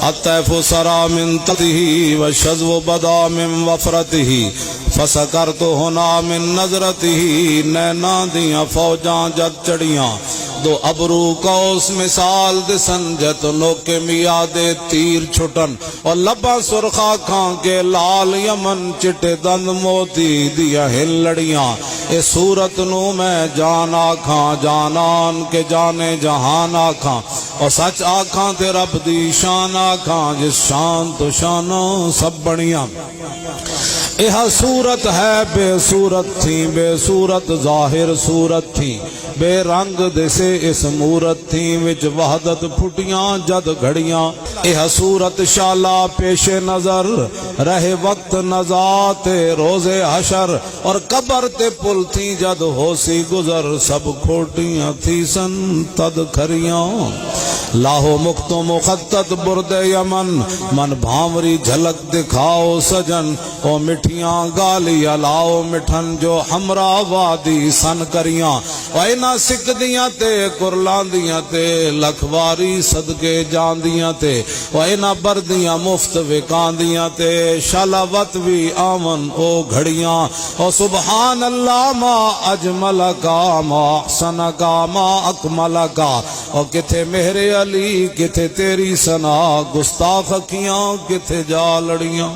الطیف سرا من تته والشذو بدا من وفرته فسکرت ہونا من نظرته نینا دیاں فوجاں جد چڑیاں دو ابرو کوس مثال دسن جت نوکے میادے تیر چھٹن اور لبا سرخا کھان کے لال یمن چٹے دند موتی دیا ہل لڑیاں اے صورت نو میں جان آکھاں جانان کے جانے جہان آکھاں اور سچ آکھاں تے رب دی شان آکھاں جس شان تو شانوں سب بڑیاں یہ صورت ہے بے صورت تھی بے صورت ظاہر صورت تھی بے رنگ دسے اس مورت تھی وچ وحدت پھٹیاں جد گھڑیاں یہ صورت شالا پیش نظر رہے وقت نزات روز حشر اور قبر تے پل تھی جد ہو سی گزر سب کھوٹیاں تھی سن تد کھریاں لاہو مخت و مخطط برد یمن من بھامری جھلک دکھاؤ سجن او مٹھیاں گالی لاؤ مٹھن جو ہمرا وادی سن کریاں وائنا سکھ دیاں تے کرلان دیاں تے لکھواری صدقے جان دیاں تے وائنا بردیاں مفت وکان دیاں تے شلاوت بھی آمن او گھڑیاں او سبحان اللہ ما اجمل کا ما احسن کا ما اکمل کا او کتھے مہر علی کتھے تیری سنا گستاخ اکھیاں کتھے جا لڑیاں